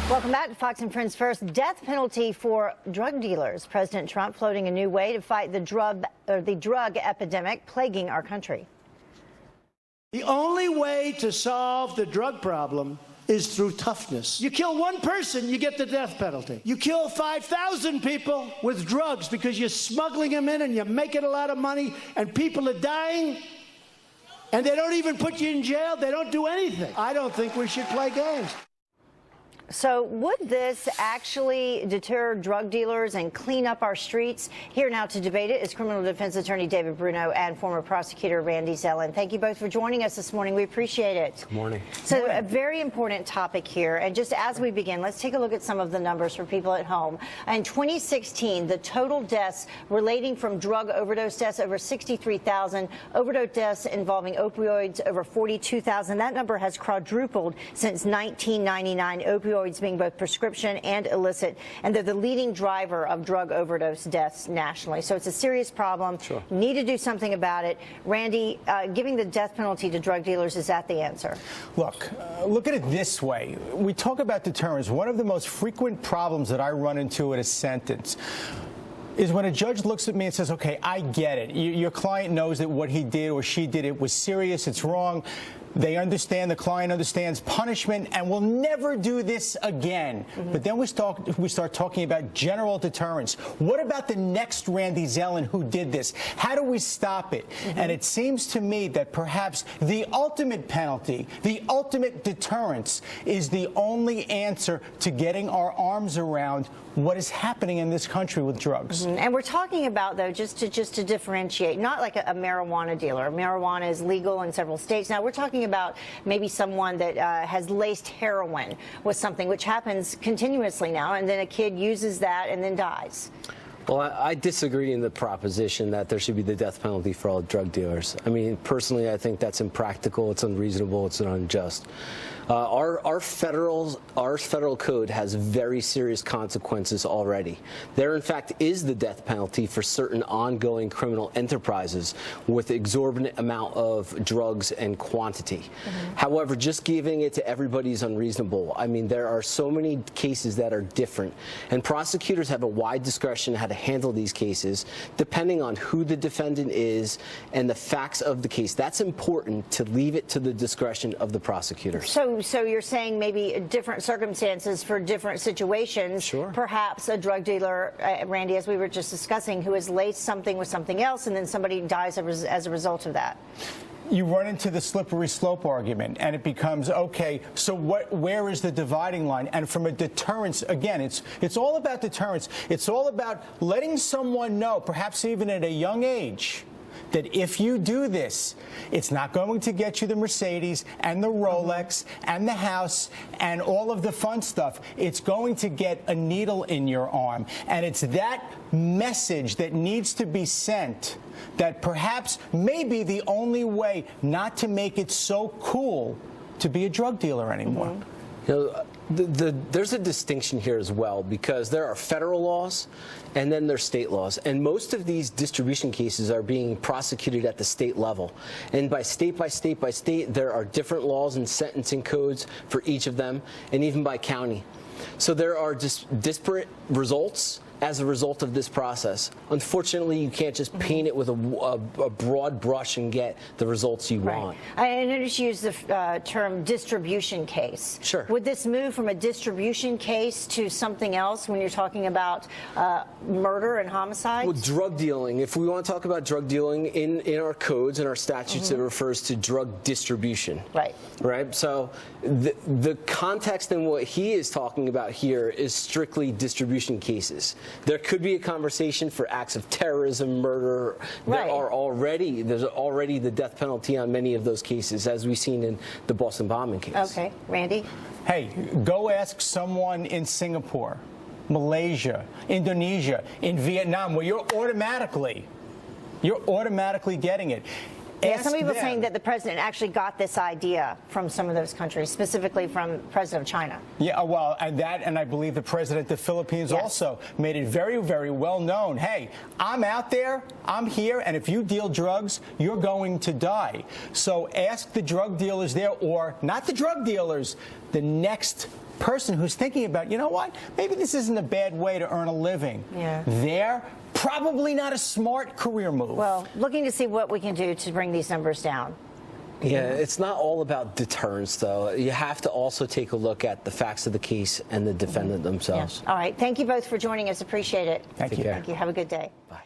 Welcome back to Fox and Friends First. Death penalty for drug dealers. President Trump floating a new way to fight the drug epidemic plaguing our country. The only way to solve the drug problem is through toughness. You kill one person, you get the death penalty. You kill 5,000 people with drugs because you're smuggling them in and you're making a lot of money and people are dying, and they don't even put you in jail. They don't do anything. I don't think we should play games. So would this actually deter drug dealers and clean up our streets? Here now to debate it is criminal defense attorney David Bruno and former prosecutor Randy Zelin. Thank you both for joining us this morning. We appreciate it. Good morning. So a very important topic here. And just as we begin, let's take a look at some of the numbers for people at home. In 2016, the total deaths relating from drug overdose deaths over 63,000, overdose deaths involving opioids over 42,000. That number has quadrupled since 1999. Opioids being both prescription and illicit, and they're the leading driver of drug overdose deaths nationally. So it's a serious problem. Sure. Need to do something about it. Randy, giving the death penalty to drug dealers, is that the answer? Look at it this way. We talk about deterrence. One of the most frequent problems that I run into in a sentence is when a judge looks at me and says, okay, I get it. Your client knows that what he did or she did, it was serious, it's wrong. They understand, the client understands punishment, and will never do this again. But then we start talking about general deterrence. What about the next Randy Zelin who did this? How do we stop it? And it seems to me that perhaps the ultimate penalty, the ultimate deterrence, is the only answer to getting our arms around what is happening in this country with drugs. And we're talking about, though, just to differentiate, not like a marijuana dealer. Marijuana is legal in several states. Now, we're talking about maybe someone that has laced heroin with something, which happens continuously now, and then a kid uses that and then dies. Well, I disagree in the proposition that there should be the death penalty for all drug dealers. I mean, personally, I think that's impractical, it's unreasonable, it's unjust. Our federal code has very serious consequences already. There, in fact, is the death penalty for certain ongoing criminal enterprises with exorbitant amount of drugs and quantity. However, just giving it to everybody is unreasonable. I mean, there are so many cases that are different, and prosecutors have a wide discretion how to handle these cases depending on who the defendant is and the facts of the case. That's important, to leave it to the discretion of the prosecutors. So you're saying maybe different circumstances for different situations. Sure. Perhaps a drug dealer, Randy, as we were just discussing, who has laced something with something else, and then somebody dies as a result of that. You run into the slippery slope argument, and it becomes, okay, so where is the dividing line? And from a deterrence, again, it's all about deterrence. It's all about letting someone know, perhaps even at a young age, that if you do this, it's not going to get you the Mercedes and the Rolex and the house and all of the fun stuff. It's going to get a needle in your arm. And it's that message that needs to be sent that perhaps may be the only way not to make it so cool to be a drug dealer anymore. You know, there's a distinction here as well, because there are federal laws and then there's state laws, and most of these distribution cases are being prosecuted at the state level, and by state by state by state there are different laws and sentencing codes for each of them, and even by county. So there are just disparate results as a result of this process. Unfortunately, you can't just paint it with a broad brush and get the results you want. I noticed you use the term distribution case. Sure. Would this move from a distribution case to something else when you're talking about murder and homicide? Well, drug dealing. If we want to talk about drug dealing in our codes and our statutes, it refers to drug distribution. Right. Right. So the context in what he is talking about here is strictly distribution cases. There could be a conversation for acts of terrorism, murder. Right. There's already the death penalty on many of those cases, as we've seen in the Boston bombing case. Okay, Randy? Hey, go ask someone in Singapore, Malaysia, Indonesia, in Vietnam, where you're automatically getting it. Yeah, some people them. saying that the president actually got this idea from some of those countries, specifically from the president of China. Yeah, well, and I believe the president of the Philippines also made it very, very well known. Hey, I'm out there, I'm here, and if you deal drugs, you're going to die. So ask the drug dealers there, or not the drug dealers, the next person who's thinking about, you know what, maybe this isn't a bad way to earn a living. Yeah. They're probably not a smart career move. Well, looking to see what we can do to bring these numbers down. Yeah, it's not all about deterrence, though. You have to also take a look at the facts of the case and the defendant themselves. Yeah. All right. Thank you both for joining us. Appreciate it. Thank you. Thank you. Have a good day. Bye.